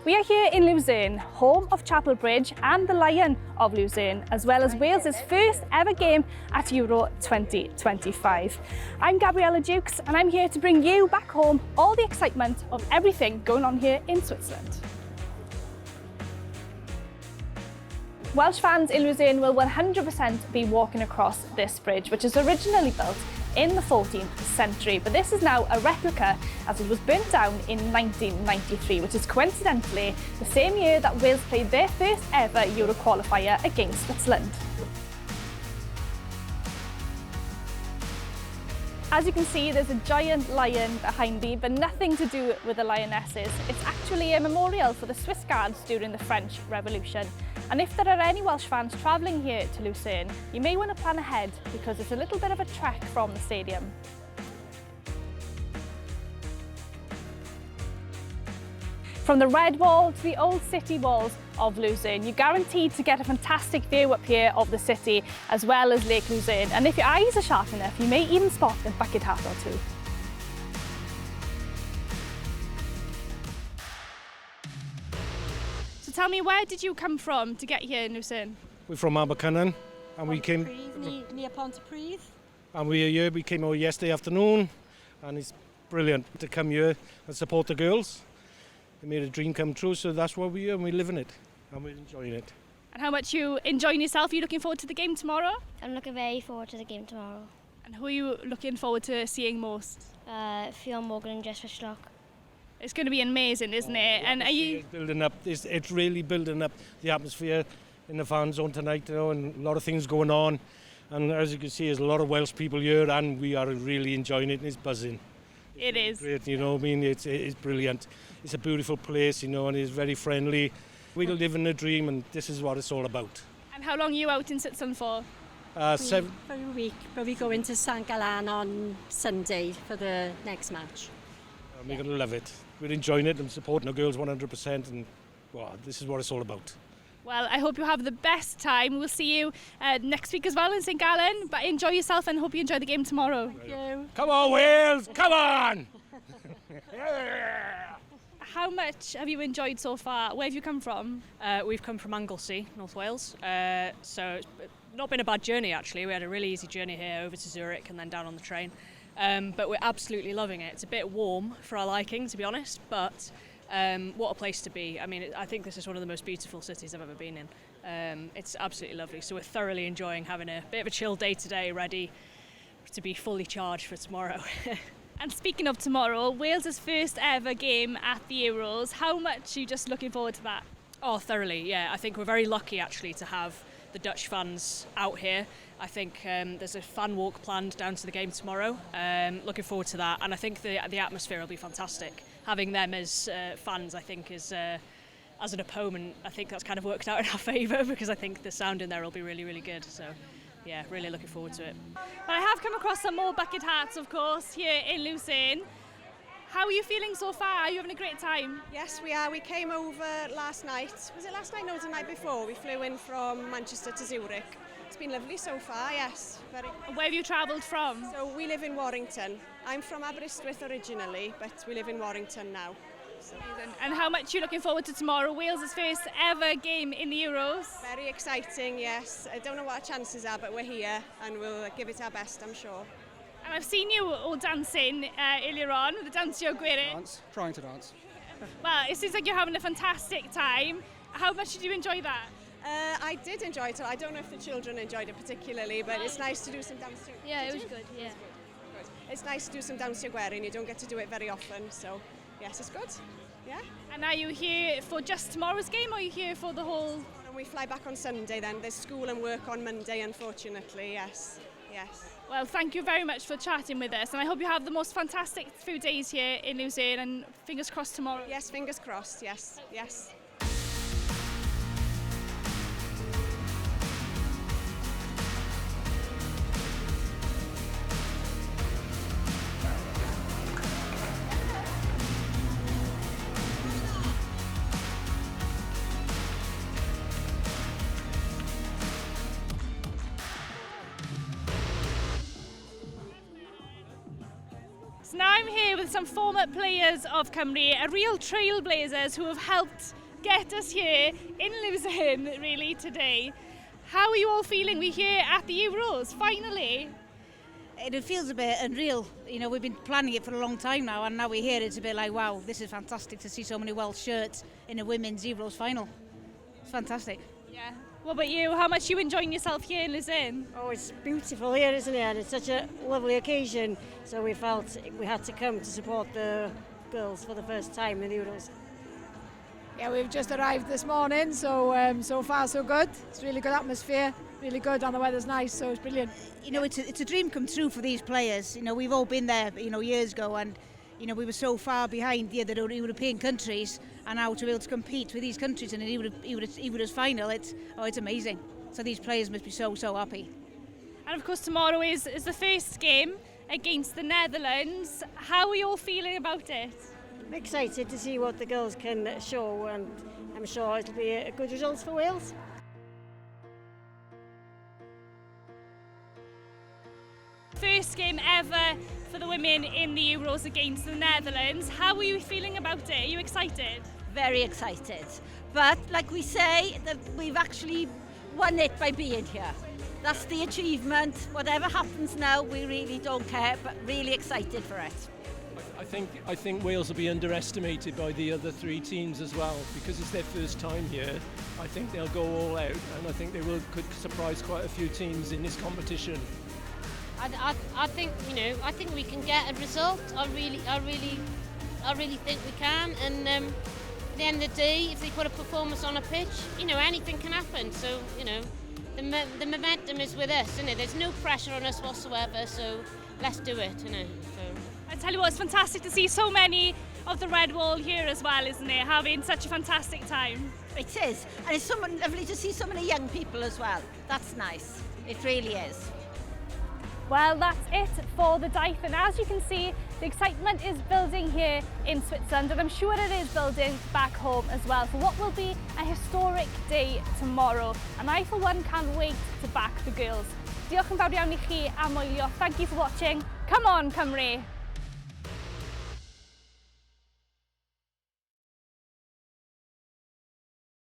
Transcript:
We are here in Lucerne, home of Chapel Bridge and the Lion of Lucerne, as well as Wales' first ever game at Euro 2025. I'm Gabriella Jukes and I'm here to bring you back home all the excitement of everything going on here in Switzerland. Welsh fans in Lucerne will 100% be walking across this bridge, which was originally built in the 14th century, but this is now a replica as it was burnt down in 1993, which is coincidentally the same year that Wales played their first ever Euro qualifier against Switzerland. As you can see, there's a giant lion behind me, but nothing to do with the lionesses. It's actually a memorial for the Swiss Guards during the French Revolution. And if there are any Welsh fans travelling here to Lucerne, you may want to plan ahead because it's a little bit of a trek from the stadium. From the Red Wall to the old city walls of Lucerne, you're guaranteed to get a fantastic view up here of the city as well as Lake Lucerne. And if your eyes are sharp enough, you may even spot a bucket hat or two. So tell me, where did you come from to get here in Lucerne? We're from Abercynon and we came near Pontypridd. and we are here. We came over yesterday afternoon and it's brilliant to come here and support the girls. It made a dream come true, so that's why we're here and we're living it and we're enjoying it. And how much you enjoying yourself? Are you looking forward to the game tomorrow? I'm looking very forward to the game tomorrow. And who are you looking forward to seeing most? Fionn Morgan and Jess Fishlock. It's going to be amazing, isn't it? And are you? It's building up. It's really building up the atmosphere in the fan zone tonight, you know, and a lot of things going on. And as you can see, there's a lot of Welsh people here, and we are really enjoying it. And it's buzzing. It is. Great, you know what I mean? It's brilliant. It's a beautiful place, you know, and it's very friendly. We live in a dream, and this is what it's all about. And how long are you out in Switzerland for? 7. For a week, but we go into St Gallen on Sunday for the next match. And we're going to love it. We're enjoying it and supporting the girls 100%, and wow, this is what it's all about. Well, I hope you have the best time. We'll see you next week as well in St Gallen. But enjoy yourself and hope you enjoy the game tomorrow. Thank you. Come on, Wales! Come on! How much have you enjoyed so far? Where have you come from? We've come from Anglesey, North Wales, so it's not been a bad journey actually. We had a really easy journey here over to Zurich and then down on the train, but we're absolutely loving it. It's a bit warm for our liking, to be honest, but what a place to be. I mean, I think this is one of the most beautiful cities I've ever been in. It's absolutely lovely, so we're thoroughly enjoying having a bit of a chill day today, ready to be fully charged for tomorrow. And speaking of tomorrow, Wales' first ever game at the Euros. How much are you just looking forward to that? Oh, thoroughly, yeah. I think we're very lucky actually to have the Dutch fans out here. I think there's a fan walk planned down to the game tomorrow. Looking forward to that, and I think the atmosphere will be fantastic. Having them as fans, I think, is as an opponent, I think that's kind of worked out in our favour because I think the sound in there will be really, really good. So, yeah, really looking forward to it. I have come across some more bucket hats, of course, here in Lucerne. How are you feeling so far? Are you having a great time? Yes, we are. We came over last night. Was it last night? No, it was the night before. We flew in from Manchester to Zurich. It's been lovely so far, yes. Very. And where have you travelled from? So we live in Warrington. I'm from Aberystwyth originally, but we live in Warrington now. So. And how much are you looking forward to tomorrow? Wales' first ever game in the Euros. Very exciting, yes. I don't know what our chances are, but we're here and we'll give it our best, I'm sure. And I've seen you all dancing earlier on with the Dansio Gwirin. Trying to dance. Well, it seems like you're having a fantastic time. How much did you enjoy that? I did enjoy it. I don't know if the children enjoyed it particularly, but it's nice to do some Dansio. Yeah, it was good, yeah. Good. It's nice to do some Dansio Gwirin. You don't get to do it very often, so yes, it's good. Yeah. And are you here for just tomorrow's game, or are you here for the whole? And we fly back on Sunday then. There's school and work on Monday, unfortunately, yes. Yes. Well, thank you very much for chatting with us, and I hope you have the most fantastic few days here in Lucerne, and fingers crossed tomorrow. Yes, fingers crossed, yes, yes. now I'm here with some former players of Cymru, real trailblazers who have helped get us here in Lucerne really today. How are you all feeling? We're here at the Euros, finally. It feels a bit unreal. You know, we've been planning it for a long time now, and now we're here. It's a bit like, wow, this is fantastic to see so many Welsh shirts in a women's Euros final. It's fantastic. Yeah. What about you? How much are you enjoying yourself here in Lucerne? Oh, it's beautiful here, isn't it? And it's such a lovely occasion. So we felt we had to come to support the girls for the first time in the Euros. Yeah, we've just arrived this morning, so so far so good. It's really good atmosphere, really good, and the weather's nice, so it's brilliant. You know, it's a dream come true for these players. You know, we've all been there, you know, years ago, and you know, we were so far behind the other European countries, and now to be able to compete with these countries in an Euros final, it's amazing. So these players must be so happy. And of course tomorrow is the first game against the Netherlands. How are you all feeling about it? I'm excited to see what the girls can show, and I'm sure it'll be a good result for Wales. First game ever for the women in the Euros against the Netherlands. How are you feeling about it? Are you excited? Very excited. But like we say, that we've actually won it by being here. That's the achievement. Whatever happens now, we really don't care, but really excited for it. I think Wales will be underestimated by the other three teams as well, because it's their first time here. I think they'll go all out, and I think they could surprise quite a few teams in this competition. I think, you know, I think we can get a result. I really think we can. And at the end of the day, if they put a performance on a pitch, you know, anything can happen. So, you know, the momentum is with us, isn't it? There's no pressure on us whatsoever. So let's do it, you know. So. I tell you what, it's fantastic to see so many of the Red Wall here as well, isn't it? Having such a fantastic time. It is, and it's so lovely to see so many young people as well. That's nice. It really is. Well, that's it for the Daith, and as you can see, the excitement is building here in Switzerland, and I'm sure it is building back home as well for what will be a historic day tomorrow. And I, for one, can't wait to back the girls. Diolch yn fawr iawn I chi am wylio. Thank you for watching. Come on, Cymru!